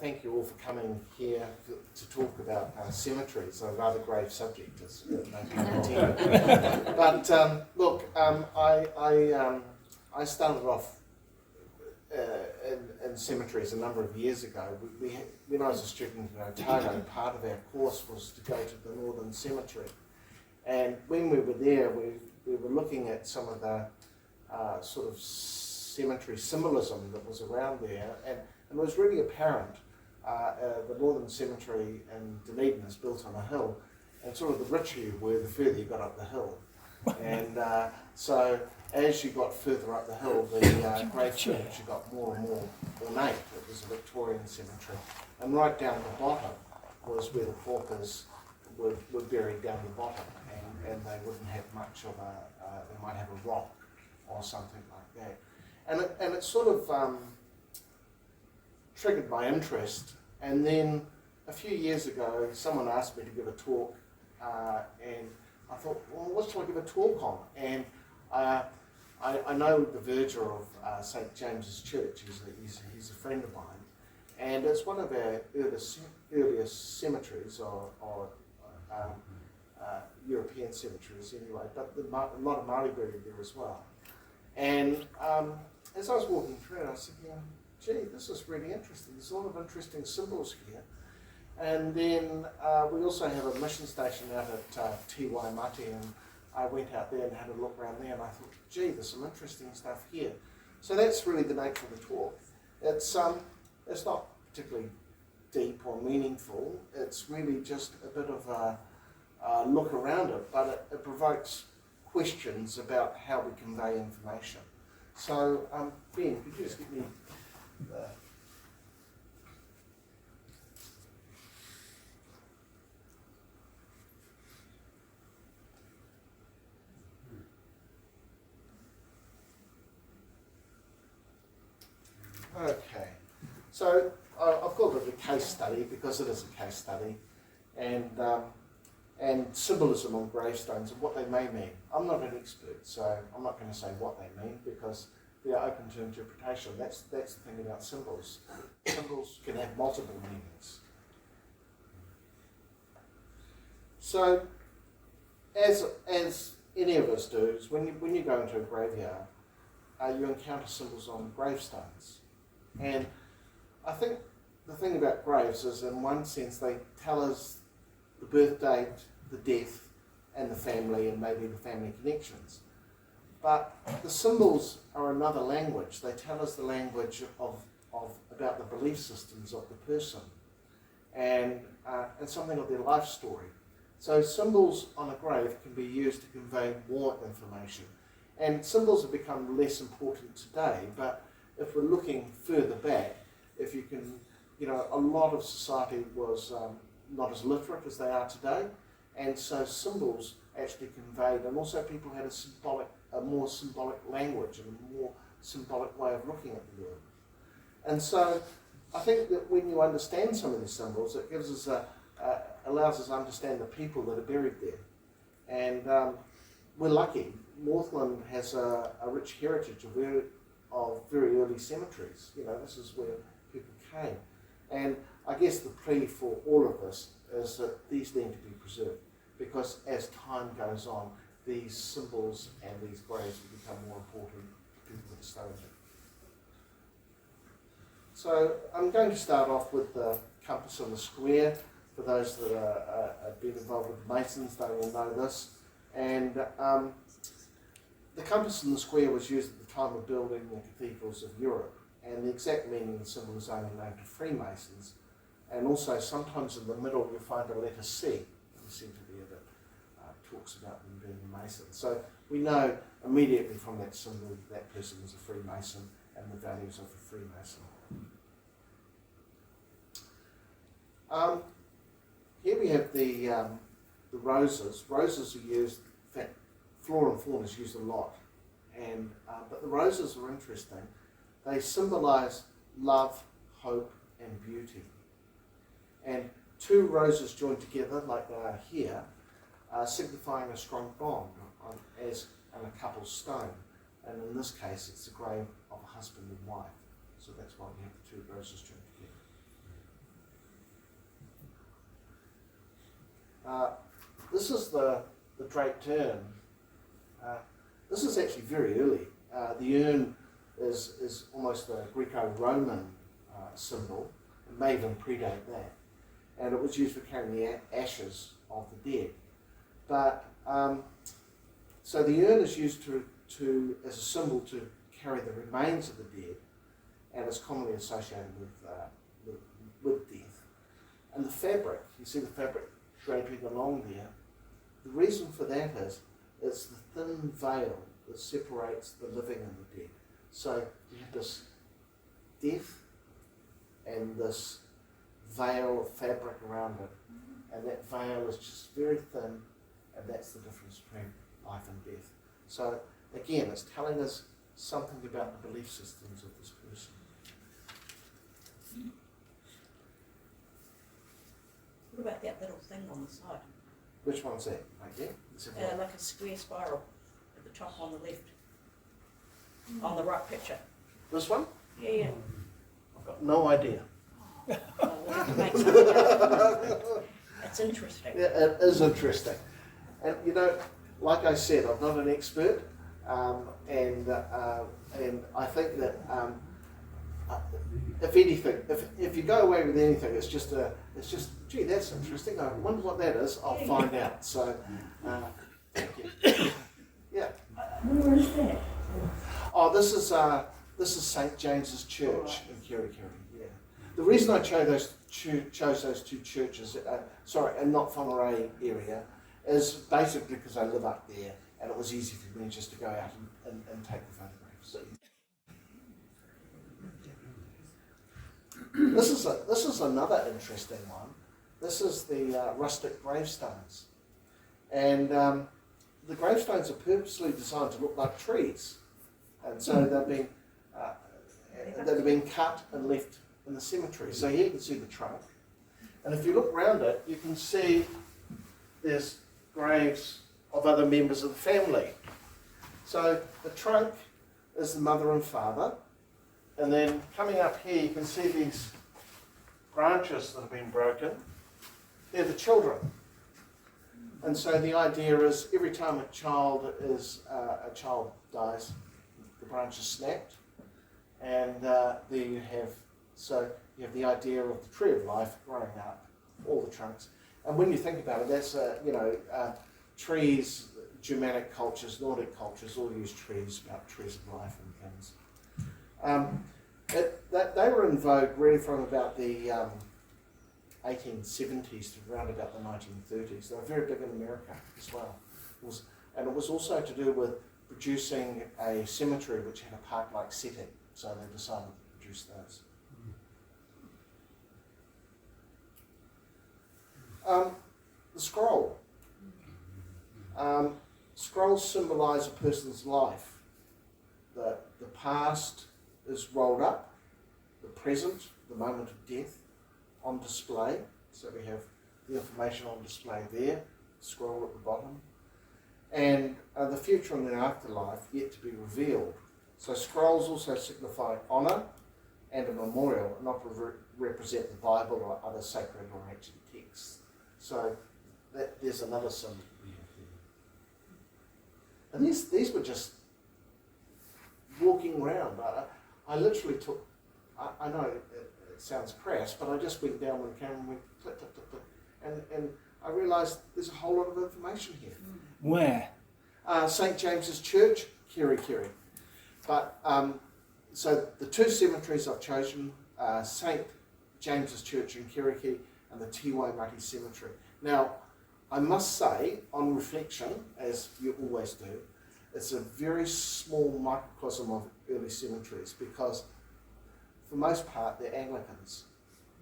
thank you all for coming here to talk about cemeteries, a rather grave subject, as but look, I started off in cemeteries a number of years ago. When I was a student in Otago, part of our course was to go to the Northern Cemetery. And when we were there, we were looking at some of the sort of cemetery symbolism that was around there, and it was really apparent. The Northern Cemetery in Dunedin is built on a hill, and sort of the richer you were, the further you got up the hill. And so as you got further up the hill, the gravestones got more and more ornate. It was a Victorian cemetery. And right down the bottom was where the paupers were buried down the bottom, and they wouldn't have much of they might have a rock or something like that. And it sort of triggered my interest. And then a few years ago, someone asked me to give a talk, and I thought, well, what shall I give a talk on? And I know the verger of St. James's Church. He's a friend of mine, and it's one of our earliest cemeteries, or European cemeteries anyway, but a lot of Māori buried there as well. And as I was walking through, I said, gee, this is really interesting. There's a lot of interesting symbols here. And then we also have a mission station out at Te Waimate, and I went out there and had a look around there, and I thought, gee, there's some interesting stuff here. So that's really the nature of the talk. It's not particularly deep or meaningful. It's really just a bit of a look around it, but it provokes questions about how we convey information. So, Ben, could you just give me the... Okay, so I've called it a case study because it is a case study, and symbolism on gravestones and what they may mean. I'm not an expert, so I'm not going to say what they mean because they are open to interpretation. That's the thing about symbols. Symbols can have multiple meanings. So, as any of us do, is when you go into a graveyard, you encounter symbols on gravestones. And I think the thing about graves is, in one sense, they tell us the birth date, the death, and the family, and maybe the family connections. But the symbols are another language. They tell us the language of about the belief systems of the person, and something of their life story. So symbols on a grave can be used to convey more information. And symbols have become less important today, but if we're looking further back, if you can, a lot of society was not as literate as they are today, and so symbols actually conveyed, and also people had a more symbolic language and a more symbolic way of looking at the world. And so I think that when you understand some of these symbols, it gives us allows us to understand the people that are buried there. And we're lucky. Northland has a rich heritage of very early cemeteries. This is where people came. And I guess the plea for all of us is that these need to be preserved, because as time goes on, these symbols and these graves will become more important to people that study it. So I'm going to start off with the compass and the square. For those that have been involved with the Masons, they will know this. And the compass and the square was used at the time of building the cathedrals of Europe, and the exact meaning of the symbol is only known to Freemasons. And also sometimes in the middle you'll find a letter C. There seems to be a bit talks about them being a Mason. So we know immediately from that symbol that person is a Freemason and the values of a Freemason. Here we have the roses. Roses are used, in fact, flora and fauna is used a lot, and but the roses are interesting. They symbolise love, hope, and beauty. And two roses joined together, like they are here, signifying a strong bond, as on a couple's stone. And in this case, it's the grave of a husband and wife. So that's why we have the two roses joined together. this is the draped urn. This is actually very early. The urn is almost a Greco-Roman symbol. It may even predate that. And it was used for carrying the ashes of the dead. But, so the urn is used as a symbol to carry the remains of the dead, and it's commonly associated with death. And the fabric, you see the fabric draping along there, the reason for that is it's the thin veil that separates the living and the dead. So you have this death and this veil of fabric around it, and that veil is just very thin, and that's the difference between life and death. So again, it's telling us something about the belief systems of this person. What about that little thing on the side? Which one's that? Right there? Like a square spiral at the top on the left. On the right picture. This one? Yeah. I've got no idea. Oh, we'll have to make something out of it. It's interesting. Yeah, it is interesting. And you know, like I said, I'm not an expert, and I think that if anything, if you go away with anything, it's just gee, that's interesting. I wonder what that is. I'll find out. So, thank you. Yeah. Where is that? Oh, this is St. James's Church in Kerikeri. Yeah. The reason I chose those two churches, and not Whangarei area, is basically because I live up there, and it was easy for me just to go out and take the photographs. This is another interesting one. This is the rustic gravestones, and the gravestones are purposely designed to look like trees, and so they've been cut and left in the cemetery. So here you can see the trunk, and if you look around it, you can see there's graves of other members of the family. So the trunk is the mother and father, and then coming up here you can see these branches that have been broken. They're the children. And so the idea is every time a child dies, the branch is snapped, and there you have the idea of the tree of life growing up, all the trunks. And when you think about it, that's trees. Germanic cultures, Nordic cultures all use trees about trees of life and things. They were in vogue really from about the 1870s to around about the 1930s. They were very big in America as well. It was also to do with producing a cemetery which had a park-like setting, so they decided to produce those. The scroll. Scrolls symbolise a person's life. The past is rolled up, the present, the moment of death, on display. So we have the information on display there, scroll at the bottom. And the future and the afterlife yet to be revealed. So scrolls also signify honour and a memorial, and not represent the Bible or other sacred or ancient texts. So there's another symbol we have here. And these were just walking around. I literally took, I know it sounds crass, but I just went down with the camera and went click, click, click, click. And I realised there's a whole lot of information here. Where? St. James's Church, Kerikeri. But, so the two cemeteries I've chosen, St. James's Church in Kerikeri and the Tiwai Mati Cemetery. Now, I must say, on reflection, as you always do, it's a very small microcosm of early cemeteries because, for most part, they're Anglicans.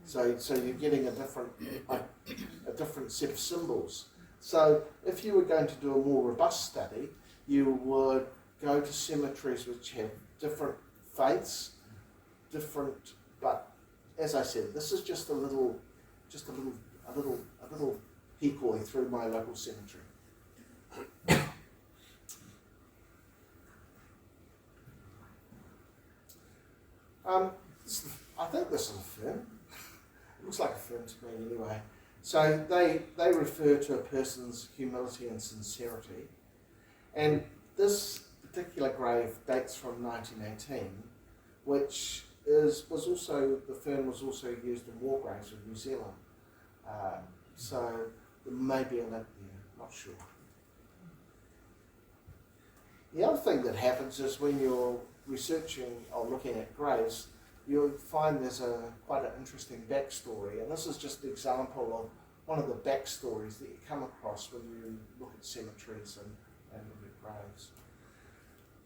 So you're getting a different set of symbols. So if you were going to do a more robust study, you would go to cemeteries which have different faiths, but as I said, this is just a little decoy through my local cemetery. I think this is a fern. It looks like a fern to me anyway. So they refer to a person's humility and sincerity. And this particular grave dates from 1918, which was also, the fern was also used in war graves in New Zealand. So there may be a link there, not sure. The other thing that happens is when you're researching or looking at graves, you'll find there's quite an interesting backstory, and this is just an example of one of the backstories that you come across when you look at cemeteries and look at graves.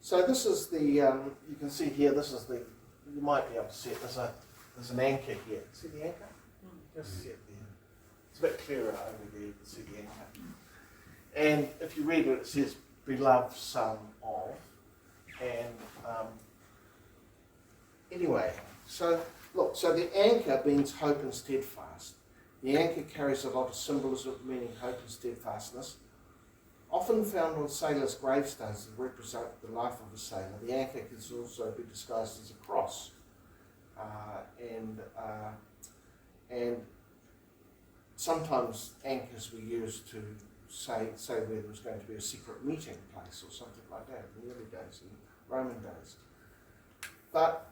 So this is the, you can see here, this is the, you might be able to see it, there's an anchor here. See the anchor? Just see it there. It's a bit clearer over there, you can see the anchor. And if you read it, it says, beloved son of, and anyway, so look, so the anchor means hope and steadfast. The anchor carries a lot of symbolism, meaning hope and steadfastness. Often found on sailors' gravestones that represent the life of a sailor, the anchor can also be disguised as a cross. And sometimes anchors were used to say where there was going to be a secret meeting place or something like that in the early days, in Roman days. But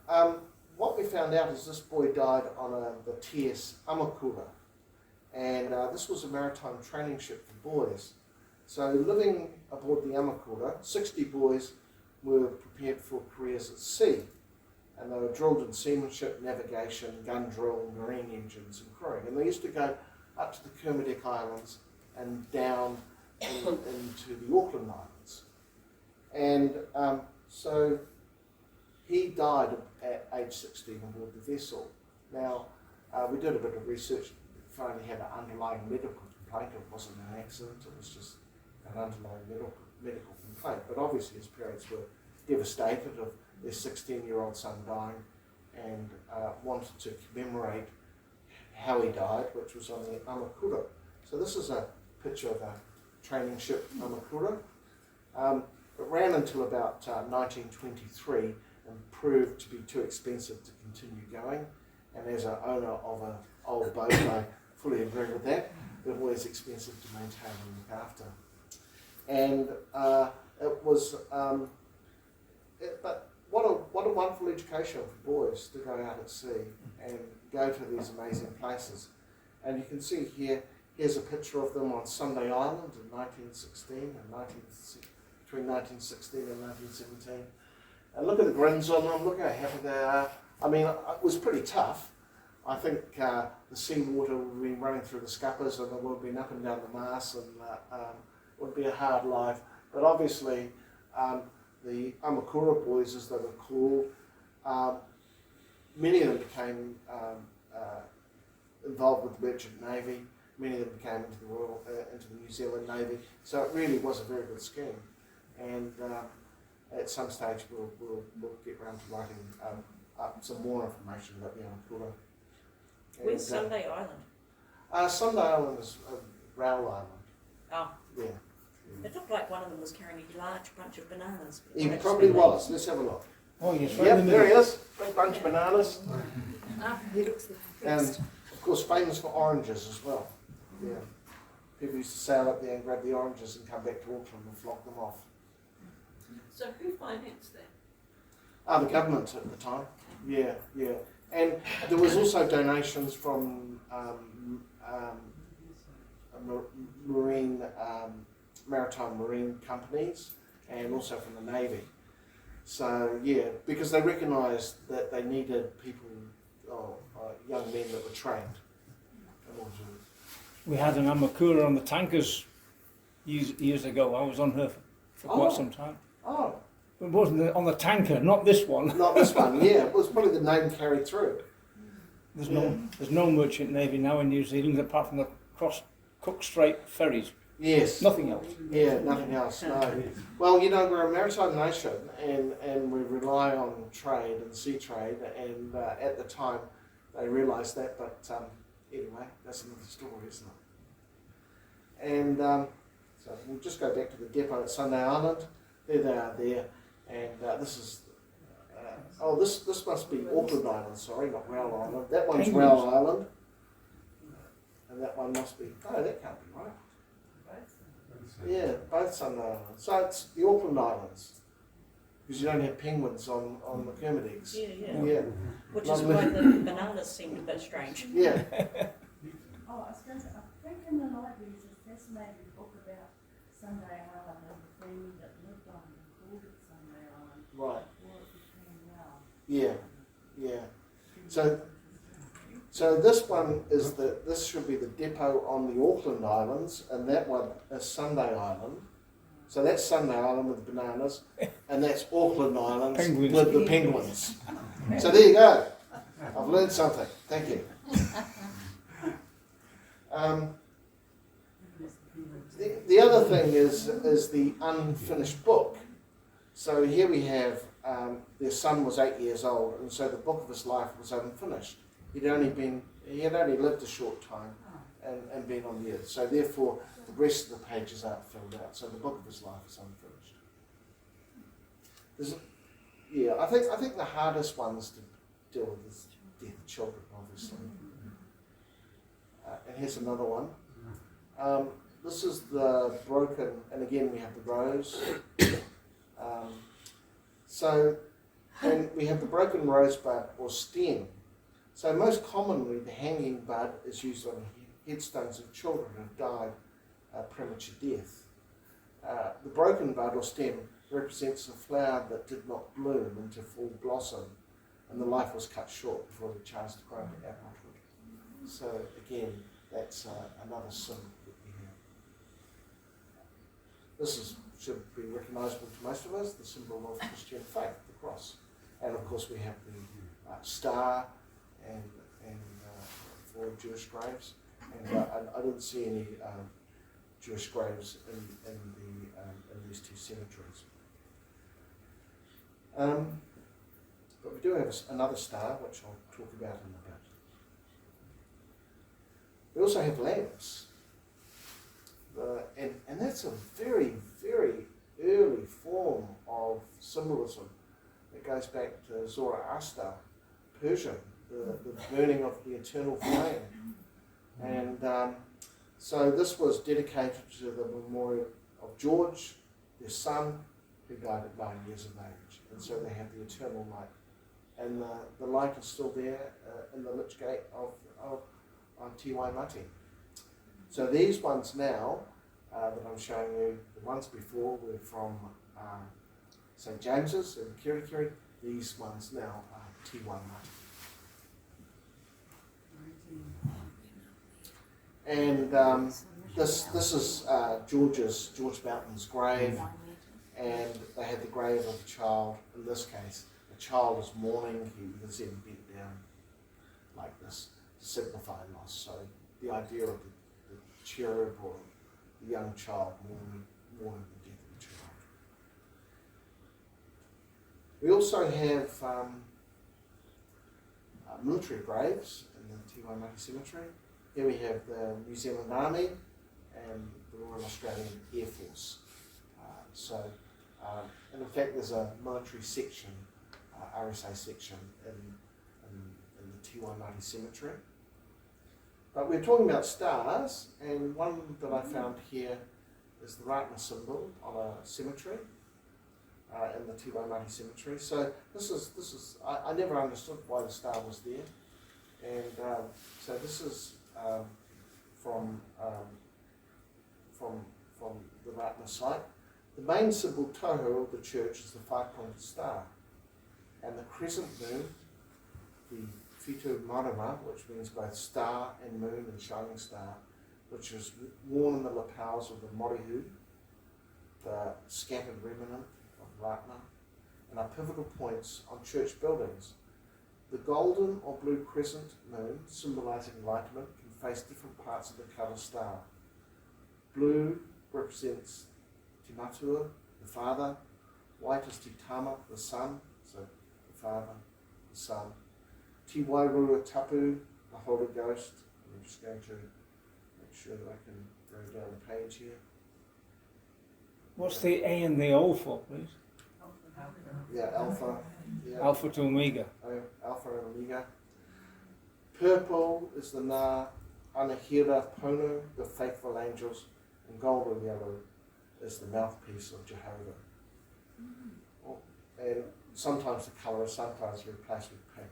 what we found out is this boy died on the TS Amakura, and this was a maritime training ship for boys. So living aboard the Amakura, 60 boys were prepared for careers at sea, and they were drilled in seamanship, navigation, gun drill, marine engines and crewing. And they used to go up to the Kermadec Islands and down into the Auckland Islands. And so he died at age 16 on board the vessel. Now, we did a bit of research. We finally had an underlying medical complaint. It wasn't an accident, it was just an underlying medical complaint. But obviously his parents were devastated of their 16-year-old son dying, and wanted to commemorate how he died, which was on the Amakura. So this is a picture of a training ship, Amakura. It ran until about 1923 and proved to be too expensive to continue going. And as an owner of an old boat, I fully agree with that. They're always expensive to maintain and look after. And it was, but what a wonderful education for boys to go out at sea and go to these amazing places. And you can see here, here's a picture of them on Sunday Island in 1916 and between 1916 and 1917. And look at the grins on them, look how happy they are. I mean, it was pretty tough. I think the seawater would have been running through the scuppers and they would have been up and down the mast, and it would be a hard life. But obviously, the Amakura boys, as they were called, many of them became involved with the Merchant Navy. Many of them became into the New Zealand Navy. So it really was a very good scheme. And at some stage we'll get around to writing up some more information about the Amakura. Where's Sunday Island? Sunday Island is Rail Island. Oh. Yeah. It looked like one of them was carrying a large bunch of bananas. He probably was. Let's have a look. Oh, yes, right. Yep, there he is. Big bunch of bananas. He looks like And of course famous for oranges as well. Yeah. People used to sail up there and grab the oranges and come back to Auckland and flock them off. So who financed that? The government at the time. Yeah, yeah. And there was also donations from maritime marine companies, and also from the Navy. So yeah, because they recognised that they needed people, young men that were trained. We had an Amakura on the tankers years ago. I was on her for quite some time. Oh. But it wasn't on the tanker, not this one. Not this one, yeah. It was probably the name carried through. There's no merchant navy now in New Zealand apart from the cross Cook Strait ferries. Yes. Nothing else. Yeah, nothing else, no. Well, we're a maritime nation and we rely on trade and sea trade, and at the time they realised that, but anyway, that's another story, isn't it? And so we'll just go back to the depot at Sunday Island. There they are there, and this is, this must be Auckland Island, sorry, not Rail Island. That one's Penguins. Rail Island. And and that one must be, no, that can't be right. Both. Yeah, both Sunday Islands. So it's the Auckland Islands, because you don't have penguins on the Kermadigs. Yeah. Yeah, Which is Lovely. why the bananas seemed a bit strange. yeah. Oh, I was going to say, I think in the library there's a fascinating book about Sunday Island and the family that lived on it and called it Sunday Island. Right. Or it became now. Yeah, yeah. So this one is this should be the depot on the Auckland Islands, and that one is Sunday Island. So that's Sunday Island with the bananas, and that's Auckland Islands Penguins. with the penguins. So there you go. I've learned something. Thank you. The other thing is the unfinished book. So here we have their son was 8 years old, and so the book of his life was unfinished. He had only lived a short time and been on the earth. So therefore, the rest of the pages aren't filled out. So the book of his life is unfinished. I think the hardest ones to deal with is death of children, obviously. And here's another one. This is the broken, and again we have the rose. And we have the broken rosebud or stem. So most commonly the hanging bud is used on headstones of children who have died premature death. The broken bud or stem represents a flower that did not bloom into full blossom, and the life was cut short before the chance to grow into adulthood. So again, that's another symbol that we have. This should be recognisable to most of us, the symbol of Christian faith, the cross. And of course we have the star and for Jewish graves. And I didn't see any Jewish graves in these two cemeteries. But we do have another star, which I'll talk about in a bit. We also have lamps. And that's a very, very early form of symbolism. It goes back to Zoroaster, Persian, the burning of the eternal flame. And so this was dedicated to the memorial of George, their son, who died at 9 years of age. And so they have the eternal light. And the light is still there in the lich gate of Te Waimate. So these ones now that I'm showing you, the ones before were from St. James's in Kirikiri. These ones now are Te Waimate. And this is George Mountain's grave, and they had the grave of a child. In this case, the child is mourning. You can see him bent down like this to signify loss. So the idea of the cherub or the young child mourning the death of the child. We also have military graves in the Te Waimate Cemetery. Here we have the New Zealand Army and the Royal Australian Air Force. And in fact there's a military section, RSA section in the Te Waimate Cemetery. But we're talking about stars, and one that I found here is the Ratna symbol on a cemetery in the Te Waimate Cemetery. So this is I never understood why the star was there, and so this is from the Ratna site. The main symbol tohu of the church is the five-pointed star, and the crescent moon, the Fitu Marama, which means both star and moon and shining star, which is worn in the lapels of the morihu, the scattered remnant of Ratna, and are pivotal points on church buildings. The golden or blue crescent moon, symbolising enlightenment, can face different parts of the colour star. Blue represents Te Matua, the father. White is Te Tama, the son, so the father, the son. Te Wairua Tapu, the Holy Ghost. I'm just going to make sure that I can go down the page here. What's the A and the O for, please? Yeah, Alpha. Yeah. Alpha to Omega. Alpha and Omega. Purple is the Na, Anahira Pono, the faithful angels, and gold and yellow is the mouthpiece of Jehovah. Oh, and sometimes the colour is sometimes replaced with pink,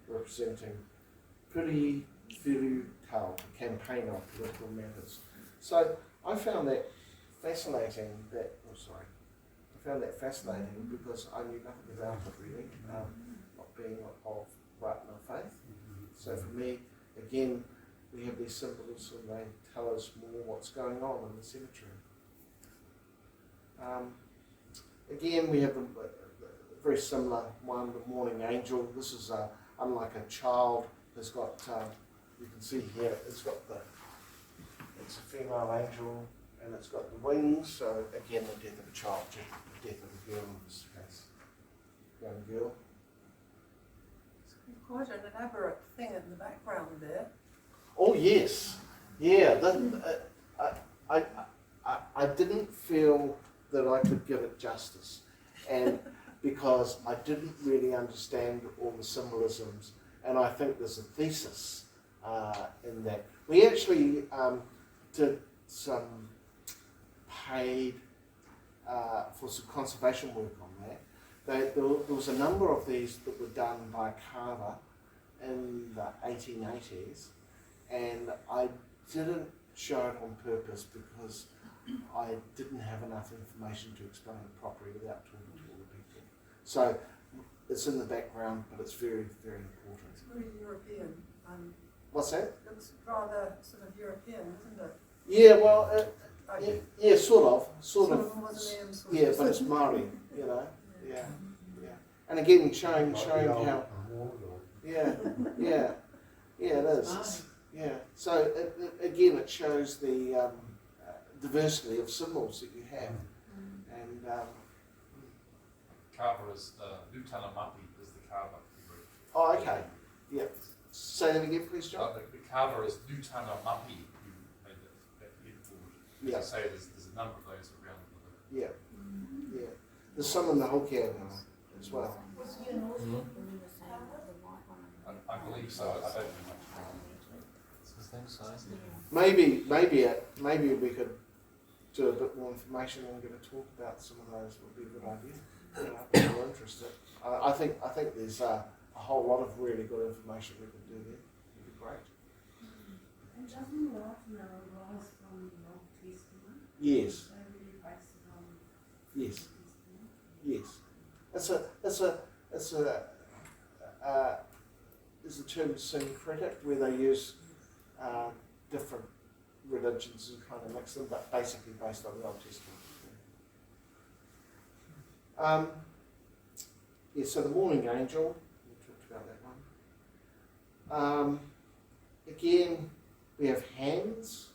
representing Puri Firu Tau, the campaigner of political matters. So I found that fascinating. I found that fascinating because I knew nothing about it really, not being of right no faith. So for me, again, we have these symbols and they tell us more what's going on in the cemetery. Again, we have a very similar one, the mourning angel. This is unlike a child. It's got, you can see here, it's a female angel and it's got the wings. So again, the death of a child, the death of a girl in this case, young girl. Quite an elaborate thing in the background there. Oh yes, yeah. I didn't feel that I could give it justice, and because I didn't really understand all the symbolisms, and I think there's a thesis in that. We actually did some paid for some conservation work on that. There was a number of these that were done by a carver in the 1880s, and I didn't show it on purpose because I didn't have enough information to explain it properly without talking to all the people. So it's in the background, but it's very, very important. It's very European. What's that? It's rather sort of European, isn't it? Yeah, well, Like, yeah, sort of. Mausoleum sort Yeah, of. but it's Māori, you know. Yeah. And again, showing how. Yeah, it is. Yeah. So again, it shows the diversity of symbols that you have, and Carver is Lutana Mapi is the carver. oh, okay, yeah. Say that again, please, John. The carver is Lutana Mapi, who made that headboard. Yeah. As I say, there's a number of those around the Yeah. There's some in the Hokkien as well. I believe so. I don't know much. It's the same size. Maybe we could do a bit more information and give a talk about some of those. Would be a good idea. If you're interested, I think there's a whole lot of really good information we could do there. It'd be great. And doesn't Northland arise from the Old Testament? Yes. They really based it on Yes. the Old Testament. Yes. Is the term syncretic, where they use different religions and kind of mix them, but basically based on the Old Testament. So the mourning angel, we talked about that one. Again, we have hands,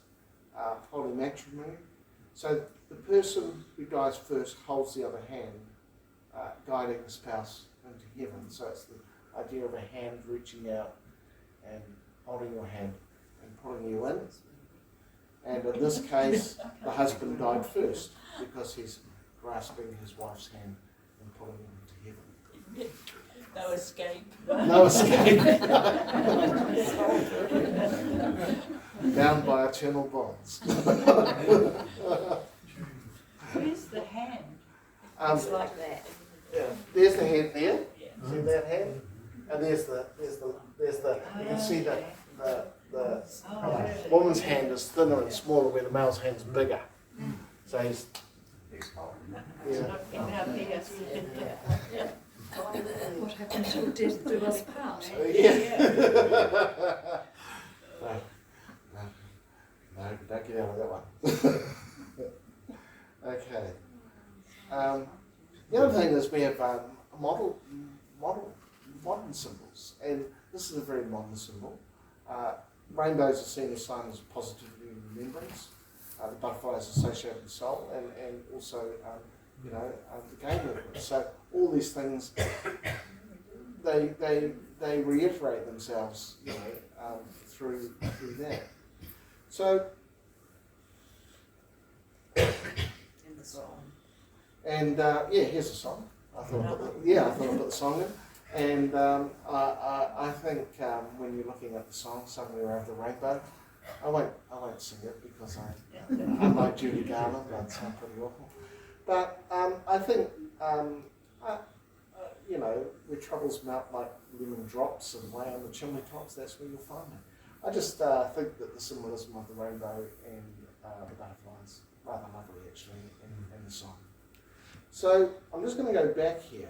holy matrimony. So the person who dies first holds the other hand, guiding the spouse into heaven. So it's the idea of a hand reaching out and holding your hand and pulling you in. And in this case, the husband died first because he's grasping his wife's hand and pulling him into heaven. No escape. No escape. Bound by eternal bonds. Where's the hand? It's like that. Yeah. There's the hand there. Yeah. See that hand? And there's the you can see the woman's hand is thinner and smaller where the male's hand's bigger. So he's yeah. What happened till death do us part? Yeah. No, don't get out of that one. Okay. The other thing is we have modern symbols, and this is a very modern symbol. Rainbows are seen as signs of positivity and remembrance. The butterfly is associated with soul, and also the gay movement. So all these things, they reiterate themselves, through that. So. In the song. And here's a song. I thought I'd put the song in. And I think when you're looking at the song Somewhere Over the Rainbow, I won't sing it because unlike Judy Garland, I'd sound pretty awful. But I think, you know, where troubles melt like lemon drops and way on the chimney tops, that's where you'll find them. I just think that the symbolism of the rainbow and the butterflies rather lovely actually in the song. So I'm just going to go back here.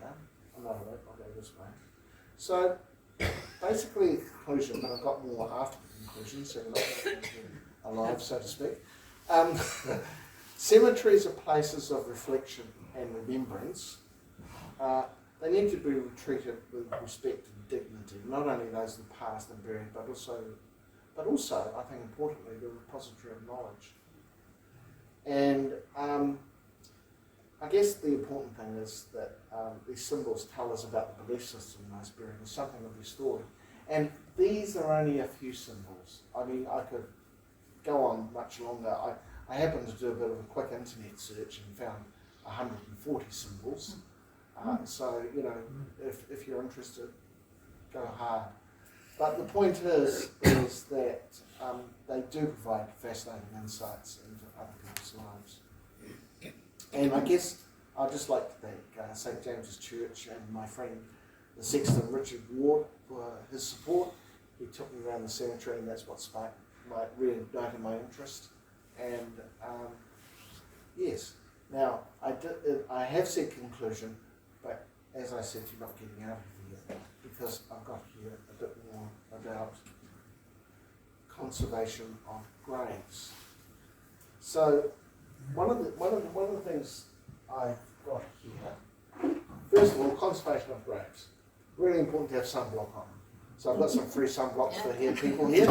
Another way, I'll go this way. So basically conclusion, but I've got more after the conclusion, so we're not going to be alive, so to speak. Cemeteries are places of reflection and remembrance. They need to be treated with respect and dignity, not only those in the past and buried, but also, I think importantly, the repository of knowledge. And I guess the important thing is that these symbols tell us about the belief system in those buried, or something of their story. And these are only a few symbols. I mean, I could go on much longer. I happened to do a bit of a quick internet search and found 140 symbols. So, you know, if you're interested, go hard. But the point is that they do provide fascinating insights into other people's lives. And I guess I'd just like to thank St. James's Church and my friend, the sexton Richard Ward, for his support. He took me around the cemetery, and that's what sparked reignited my interest. And yes, now I have said conclusion, but as I said, you're not getting out of here because I've got here a bit more about conservation of graves. So one of the things I've got here, first of all, conservation of graves. Really important to have sunblock on. So I've got some free sunblocks for people here.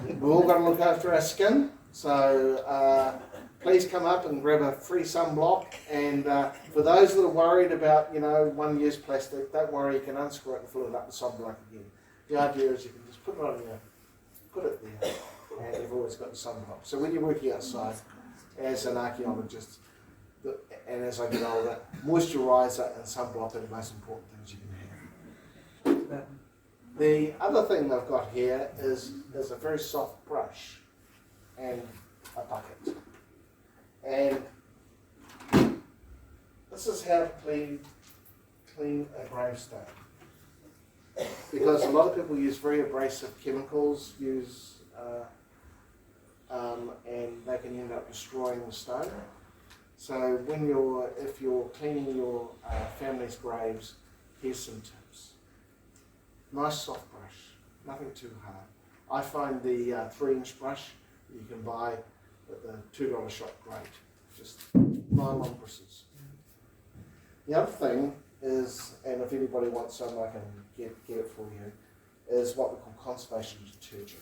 We've all got to look after our skin. So please come up and grab a free sunblock. And for those that are worried about, you know, one-use plastic, don't worry, you can unscrew it and fill it up with sunblock again. The idea is you can just put it on there, put it there, and you've always got the sunblock. So when you're working outside, as an archaeologist, and as I get older, moisturiser and sunblock are the most important things you can have. The other thing I've got here is a very soft brush and a bucket. And this is how to clean a gravestone. Because a lot of people use very abrasive chemicals, and they can end up destroying the stone. So if you're cleaning your family's graves, here's some tips. Nice soft brush, nothing too hard. I find the 3-inch brush you can buy at the $2 shop great, just nylon bristles. The other thing is, and if anybody wants some, I can get it for you, is what we call conservation detergent.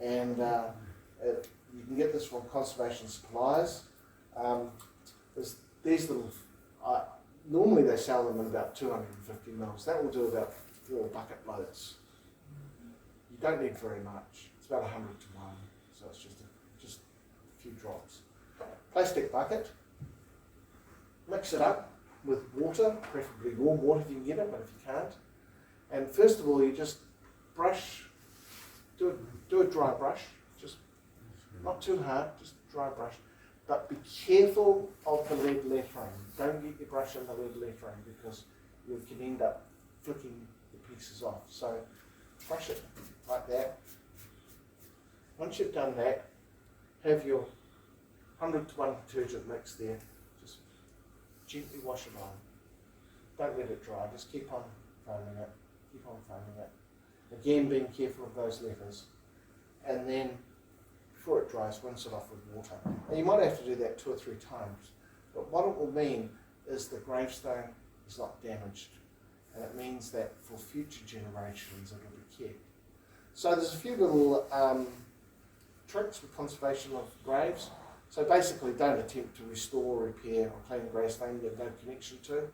And you can get this from conservation suppliers. These little, normally they sell them in about 250 mils. That will do about 4 bucket loads. You don't need very much. It's about 100 to 1, so it's just a few drops. Plastic bucket. Mix it up with water, preferably warm water if you can get it, but if you can't. And first of all, you just brush. Do a dry brush. Just not too hard, just dry brush. But be careful of the lead lettering. Don't get your brush in the lead lettering because you can end up flicking the pieces off. So brush it like that. Once you've done that, have your 100 to 1 detergent mix there. Just gently wash it on. Don't let it dry. Just keep on foaming it. Keep on foaming it. Again, being careful of those letters. And then before it dries, rinse it off with water. Now you might have to do that 2 or 3 times, but what it will mean is the gravestone is not damaged, and it means that for future generations it will be kept. So there's a few little tricks with conservation of graves. So basically, don't attempt to restore, repair, or clean a gravestone you have no connection to,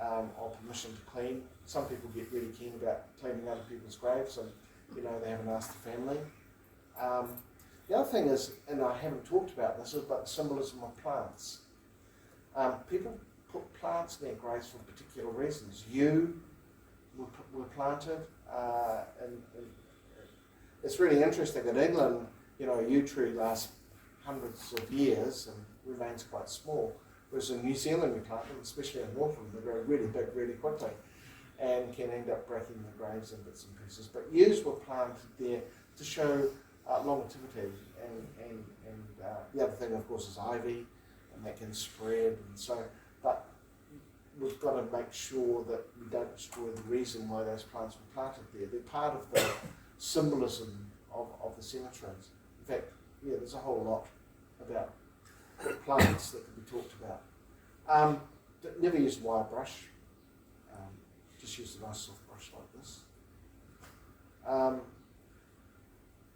or permission to clean. Some people get really keen about cleaning other people's graves, and they haven't asked the family. The other thing is, and I haven't talked about this, is about the symbolism of plants. People put plants in their graves for particular reasons. You were planted, and it's really interesting. In England, you know, a yew tree lasts hundreds of years and remains quite small, whereas in New Zealand you plant them, especially in Northland, they grow really big really quickly and can end up breaking the graves in bits and pieces. But yews were planted there to show longevity, and the other thing, of course, is ivy, and that can spread, and so, but we've got to make sure that we don't destroy the reason why those plants were planted there. They're part of the symbolism of the cemeteries. In fact, yeah, there's a whole lot about plants that can be talked about. Never use a wire brush. Just use a nice soft brush like this.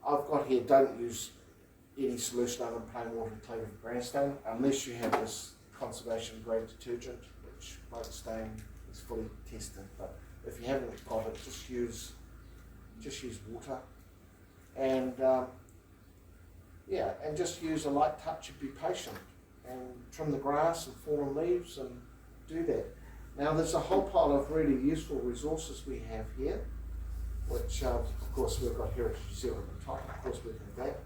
I've got here, don't use any solution other than plain water to clean with granstone, unless you have this conservation grade detergent, which won't stain, it's fully tested. But if you haven't got it, just use water, and and just use a light touch and be patient, and trim the grass and fallen leaves and do that. Now there's a whole pile of really useful resources we have here, which of course we've got Heritage New Zealand on top, of course we have that.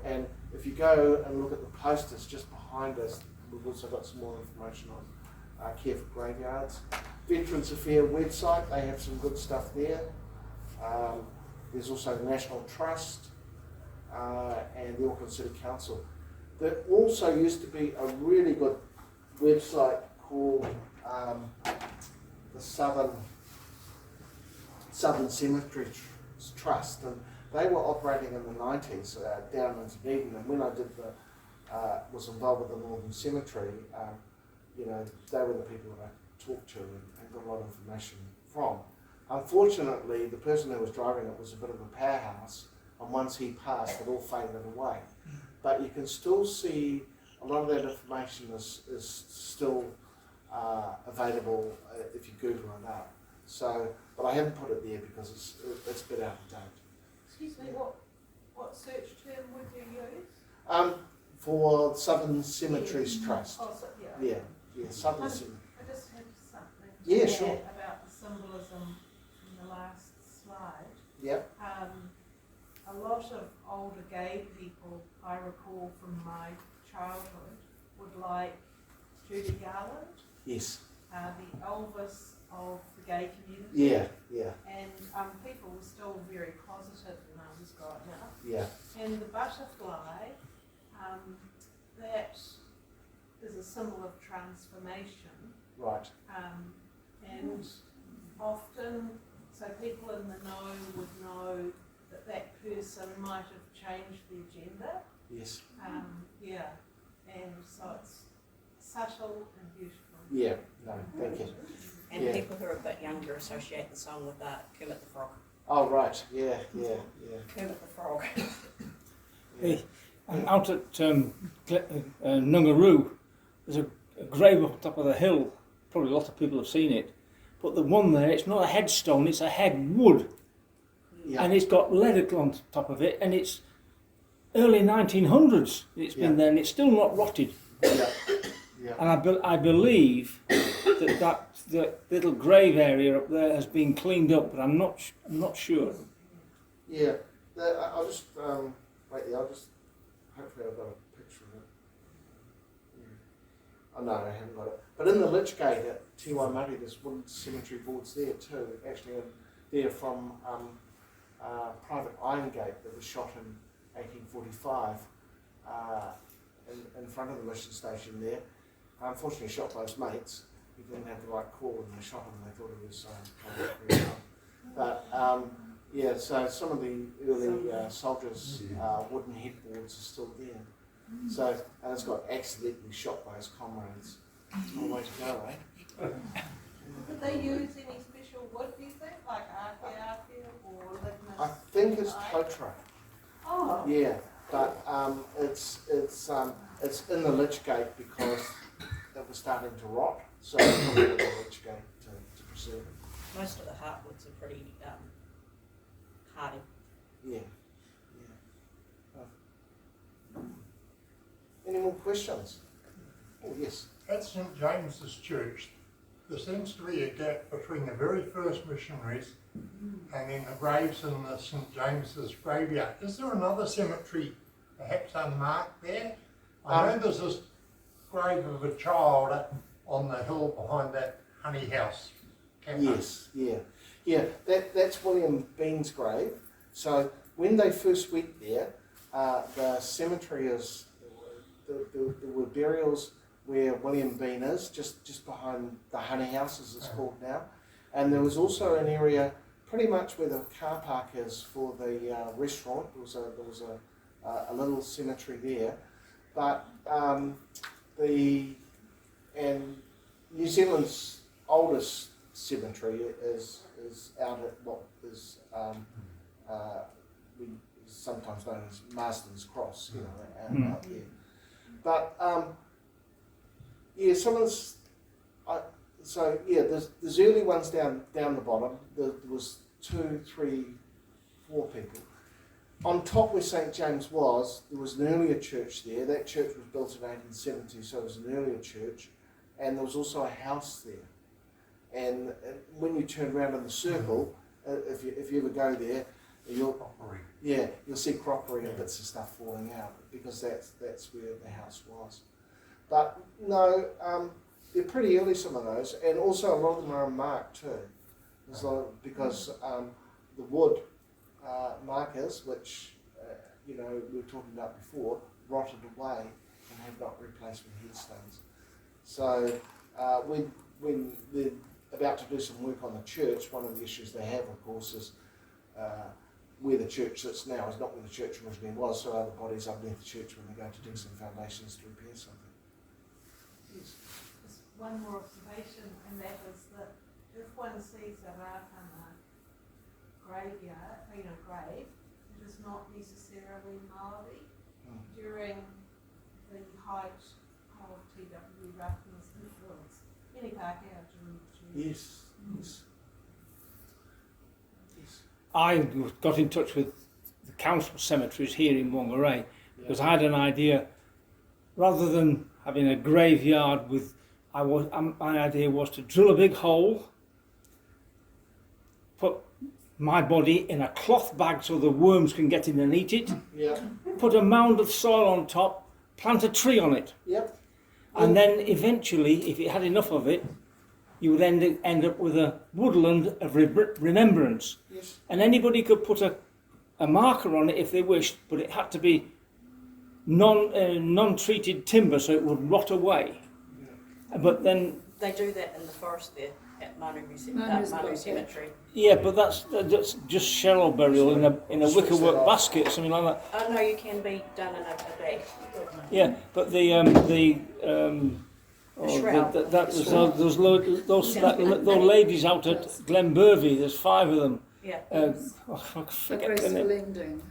And if you go and look at the posters just behind us, we've also got some more information on care for graveyards. Veterans Affairs website, they have some good stuff there. There's also the National Trust and the Auckland City Council. There also used to be a really good website called the Southern Cemeteries Trust, and they were operating in the 90s down in Dunedin, and when I did was involved with the Northern Cemetery, you know, they were the people that I talked to and got a lot of information from. Unfortunately, the person who was driving it was a bit of a powerhouse, and once he passed, it all faded away. But you can still see a lot of that information is still available if you Google it up. So, but I haven't put it there because it's a bit out of date. Excuse me, what search term would you use? For Southern Cemeteries Trust. Oh, so, yeah. Yeah, Southern Cemeteries. I just had something to Yeah, add sure. about the symbolism in the last slide. Yep. A lot of older gay people, I recall from my childhood, would like Judy Garland, Yes. the Elvis of the gay community. Yeah. And people were still very positive when I was growing up. Yeah. And the butterfly, that is a symbol of transformation. Right. And often, so people in the know would know that that person might have changed the agenda. Yes. And so it's subtle and beautiful. Yeah. No, thank you. And Yeah. people who are a bit younger associate the song with Kermit the Frog. Oh, right. Yeah. Kermit the Frog. Hey, and out at Whangarei, there's a grave up on top of the hill. Probably a lot of people have seen it. But the one there, it's not a headstone, it's a head wood. Yeah. And it's got lead on top of it, and it's early 1900s it's been there, and it's still not rotted. Yeah. And I believe that the little grave area up there has been cleaned up, but I'm not sure. Yeah. I'll just wait there. Hopefully I've got a picture of it. Yeah. Oh no, I haven't got it. But in the Lich Gate at Te Waimate, there's wooden cemetery boards there too. Actually, they're from Private Iron Gate that was shot in 1845 in front of the mission station there. Unfortunately, shot by his mates. He didn't have the right call when they shot him. They thought he was but yeah, so some of the early soldiers' wooden headboards are still there. So, and it's got accidentally shot by his comrades. It's a way to go, eh? Did they use any special wood, do you think, like archaeologist or lignin? I think it's Pouhere. Oh. Yeah, but it's in the Lich Gate because it was starting to rot, so it's put it in the Lich Gate to preserve it. Most of the heartwoods are pretty hardy. Yeah. Any more questions? Oh yes. At St James's Church, there seems to be a gap between the very first missionaries hanging the graves in the St James's graveyard. Is there another cemetery perhaps unmarked there? I know there's this grave of a child on the hill behind that honey house. Yes, yeah. That's William Bean's grave. So when they first went there, the cemetery is there were burials where William Bean is, just behind the honey house, as it's called now, and there was also an area pretty much where the car park is for the restaurant. There was a little cemetery there, but New Zealand's oldest cemetery is out at what is sometimes known as Marsden's Cross, out there. But some of this, there's early ones down the bottom. There was 2, 3, 4 people. On top where St James was, there was an earlier church there. That church was built in 1870, so it was an earlier church. And there was also a house there. And when you turn around in the circle, if you ever go there, you'll see crockery and bits of stuff falling out, because that's where the house was. But no, they're pretty early, some of those, and also a lot of them are unmarked too. There's a lot because the wood markers, which we were talking about before, rotted away and have not replaced with headstones. So when they're about to do some work on the church, one of the issues they have, of course, is where the church sits now is not where the church originally was, so other bodies underneath the church when they're going to dig some foundations to repair something. Yes. Just one more observation, and that is that if one sees a rātana graveyard, grave, it is not necessarily Māori. During the height of T.W. Rātana's influence, many Pākehā during Yes. I got in touch with the council cemeteries here in Whangarei because I had an idea, rather than having a graveyard my idea was to drill a big hole, put my body in a cloth bag so the worms can get in and eat it, put a mound of soil on top, plant a tree on it, and then eventually, if it had enough of it, you would end up with a woodland of remembrance. Yes. And anybody could put a marker on it if they wished, but it had to be non-treated timber, so it would rot away. But then they do that in the forest there at Manu Cemetery. Yeah, but that's just shallow burial in a wickerwork basket, something like that. Oh no, you can be done in a bag. Yeah, but those ladies out at Glenbervie, there's 5 of them. Yeah. I forget the name. Ending.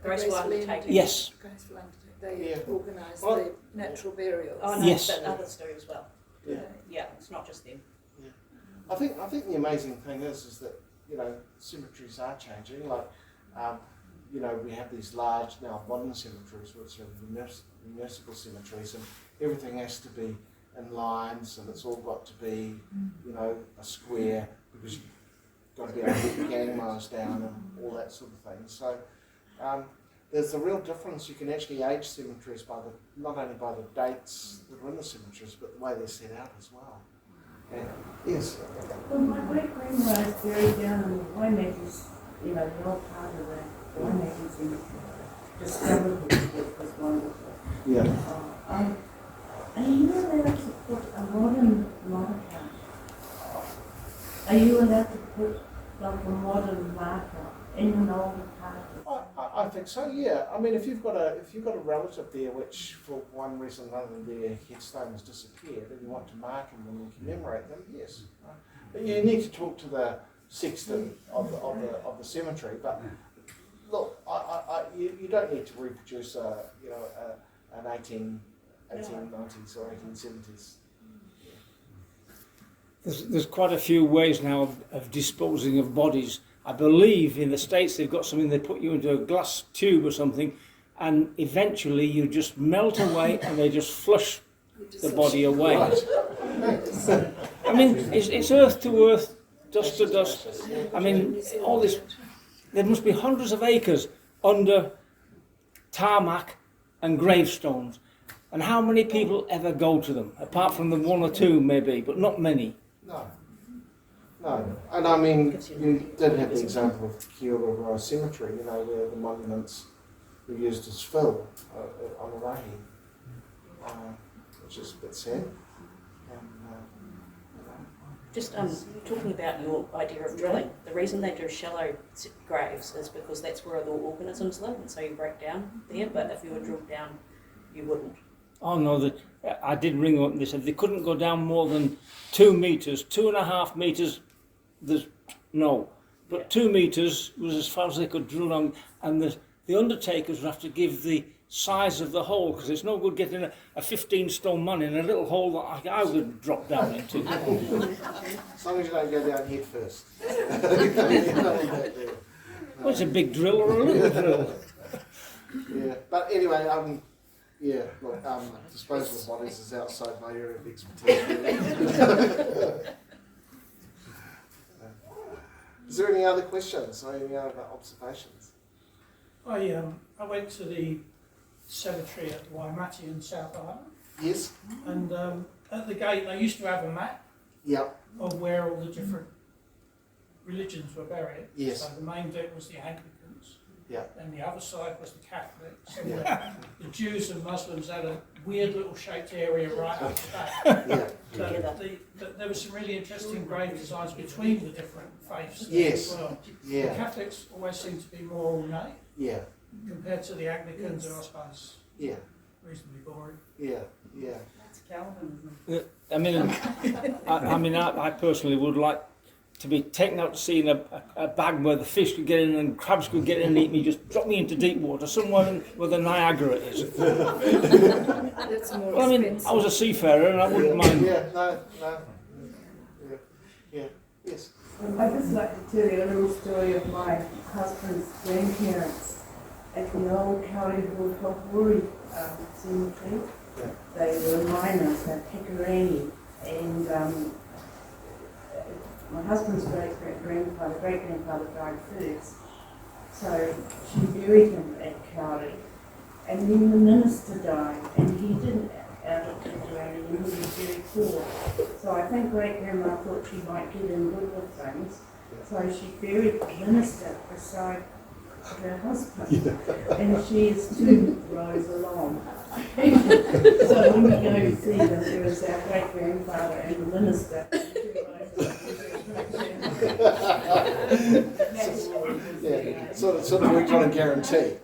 Graceful undertaking. Yes. Graceful undertaking. They organise the natural burials. Oh no, yes. but others do as well. Yeah, it's not just them. Yeah. I think the amazing thing is that cemeteries are changing. Like we have these large now modern cemeteries, which are municipal cemeteries, and everything has to be in lines, and it's all got to be a square, because you've got to be able to get gang miles down and all that sort of thing. So there's a real difference. You can actually age cemeteries not only by the dates that are in the cemeteries, but the way they're set out as well. And, yes. Well, my great grandmother is buried down in the Waimaki's, the old part of the Waimaki's cemetery. The skeleton was wonderful. Yeah. Are you allowed to put a modern marker? Are you allowed to put like a modern marker in an older part? I think so. Yeah. I mean, if you've got a relative there which, for one reason or another, their headstone has disappeared, and you want to mark them and commemorate them, yes. Right. But you need to talk to the sexton of the cemetery. But look, you don't need to reproduce an 1890s or 1870s. There's quite a few ways now of disposing of bodies. I believe in the States they've got something, they put you into a glass tube or something, and eventually you just melt away and they just flush the body away. I mean, it's earth to earth, dust to dust. I mean, all this, there must be hundreds of acres under tarmac and gravestones. And how many people ever go to them? Apart from the one or two maybe, but not many. No. No. And I mean, you did have the example of the Pouhere Cemetery, you know, where the monuments were used as fill on the rahi, which is a bit sad. And, Just talking about your idea of drilling, the reason they do shallow graves is because that's where the organisms live, and so you break down there, but if you were drilled down, you wouldn't. Oh no, I did ring up and they said they couldn't go down more than 2 metres, 2.5 metres, no. But 2 metres was as far as they could drill down, and the undertakers would have to give the size of the hole, because it's no good getting a 15-stone man in a little hole that I would drop down into. as long as you don't go down head first. Well, it's a big drill or a little drill. Yeah, but anyway, yeah, look, disposal of bodies is outside my area of expertise, really. Is there any other questions or any other observations? I went to the cemetery at Waimachi in South Island, Yes? and at the gate they used to have a map Yep. of where all the different religions were buried. Yes. So the main bit was the Anglicans, Yeah. and the other side was the Catholics. And Yeah. the Jews and Muslims had a weird little shaped area right up the back. Yeah. But there were some really interesting grave designs between the different faiths Yes. as well. The Yeah. Catholics always seem to be more ornate Yeah. compared to the Anglicans, who I suppose Yeah. reasonably boring. Yeah. Yeah. That's Calvinism. I mean, I personally would like to be taken out to sea in a bag where the fish could get in and crabs could get in and eat me, just drop me into deep water, somewhere where the Niagara is. That's more Well, I mean, expensive. I was a seafarer and I wouldn't mind. Yeah. No. Yeah. Yeah. Yes. I'd just like to tell you a little story of my husband's grandparents at the old Kaurihuru Pouhere cemetery. Yeah. They were miners at Hikurangi, and my husband's great-grandfather died first, so she buried him at Kauri, and then the minister died, and he didn't out of Hikurangi, and he was very poor. So I think great-grandma thought she might get in good with things, so she buried the minister beside her husband, and she is two rows along. So when we go to see them, there is our great-grandfather and the minister. Yeah. Sort of worked on a guarantee.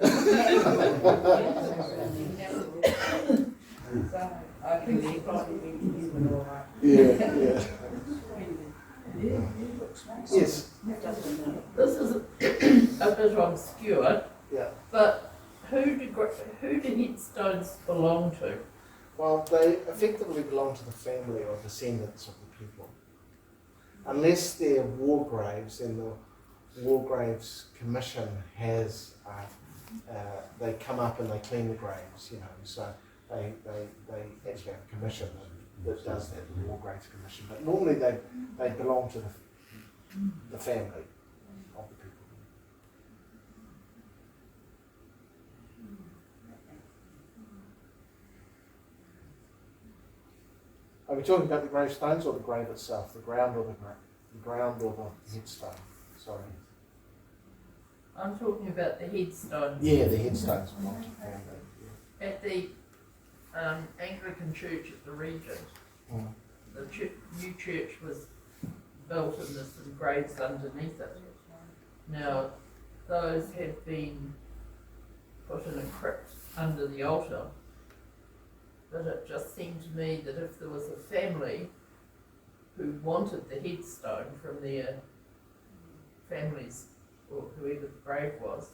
So I think she probably did it all right. Yeah. Yes. This is a bit obscure, Yeah. but who do headstones belong to? Well, they effectively belong to the family or descendants of the people. Unless they're war graves, and the War Graves Commission has, they come up and they clean the graves, you know, so they actually have a commission that does that, the War Graves Commission. But normally they belong to the family of the people. Are we talking about the gravestones or the grave itself? The ground or the ground or the headstone? Sorry. I'm talking about the headstones. Yeah, the headstones belong to the family. Yeah. At the Anglican church at the Regent, the new church was built and there's some graves underneath it. Now, those have been put in a crypt under the altar, but it just seemed to me that if there was a family who wanted the headstone from their families or whoever the grave was,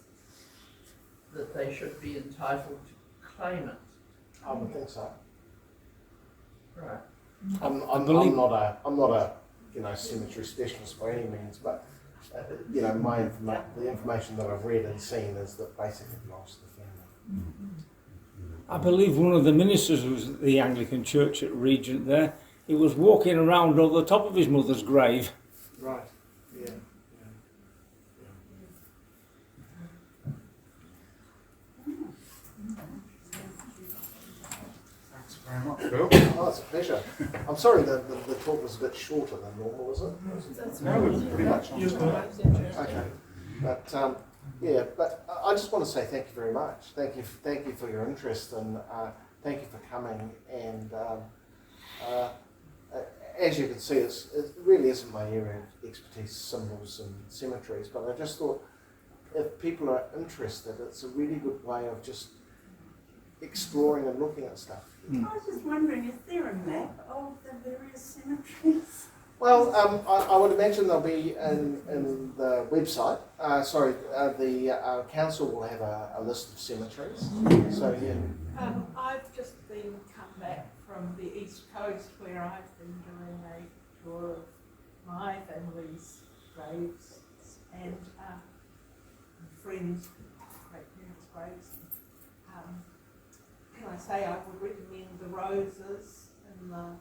that they should be entitled to claim it. I would think so. Right. I'm not a cemetery specialist by any means, but the information that I've read and seen is that basically it belongs to the family. I believe one of the ministers was at the Anglican church at Regent there, he was walking around on the top of his mother's grave. Right. Yeah. Thanks very much, Phil. Oh, it's a pleasure. I'm sorry that the talk was a bit shorter than normal, was it? No, it was pretty much on time. Okay. But yeah, but I just want to say thank you very much. Thank you for your interest, and thank you for coming. And as you can see, it really isn't my area of expertise, symbols and cemeteries. But I just thought if people are interested, it's a really good way of just exploring and looking at stuff. I was just wondering, is there a map of the various cemeteries? Well, I would imagine they'll be in the website. The council will have a list of cemeteries. So yeah. I've just been come back from the East Coast where I've been doing a tour of my family's graves and friends, great parents' graves. Can I say I would recommend the roses in one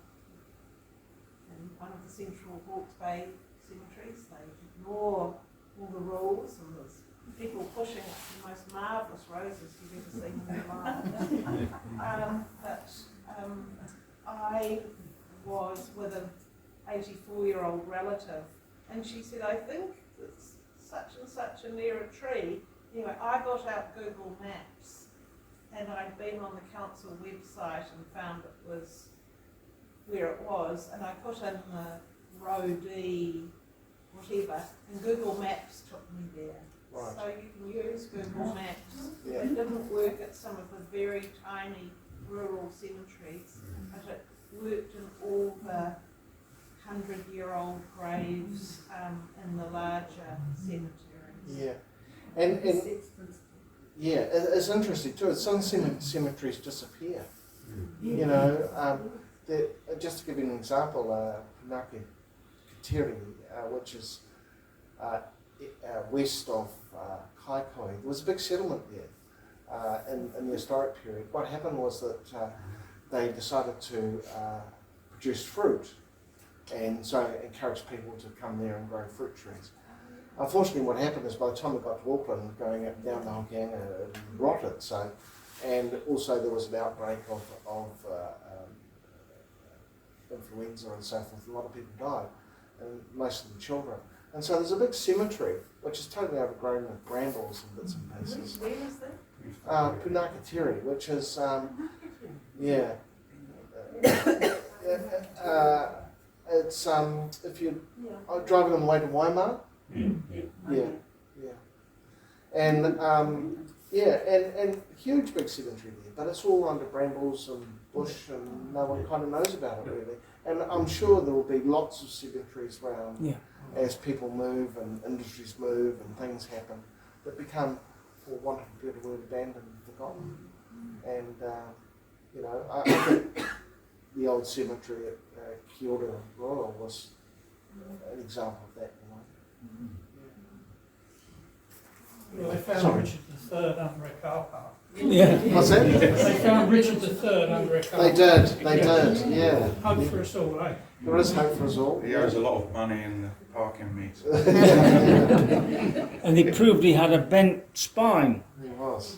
of the central Hawke's Bay cemeteries. They ignore all the rules, and there's people pushing the most marvellous roses you've ever seen in your life. I was with an 84-year-old relative, and she said, I think it's such and such a near a tree. Anyway, I got out Google Maps, and I'd been on the council website and found it was where it was, and I put in the row D, whatever, and Google Maps took me there. Right. So you can use Google Maps. Yeah. It didn't work at some of the very tiny rural cemeteries, but it worked in all the 100-year-old graves in the larger cemeteries. Yeah. And yeah, it's interesting too. Some cemeteries disappear. You know, just to give you an example, Pouhere, which is west of Kaikoi, there was a big settlement there in the historic period. What happened was that they decided to produce fruit, and so encouraged people to come there and grow fruit trees. Unfortunately, what happened is by the time we got to Auckland, going up down the Whangarei, it rotted. So, and also there was an outbreak of influenza and so forth. A lot of people died, and most of them children. And so there's a big cemetery which is totally overgrown with brambles and bits and pieces. Where was that? Pouhere, which is it's if you're driving on the way to Waimar. And huge big cemetery there, but it's all under brambles and bush, and no one kind of knows about it really. And I'm sure there will be lots of cemeteries around as people move and industries move and things happen that become, for want of a better word, abandoned and forgotten. And I think the old cemetery at Kyoto Royal was an example of that. Well, they found Richard III under a car park. Yeah. What's that? They found Richard III under a car park. They did, yeah. Hope for us all, eh? There is hope for us all. He owes a lot of money in the parking meters. And they proved he had a bent spine. He was.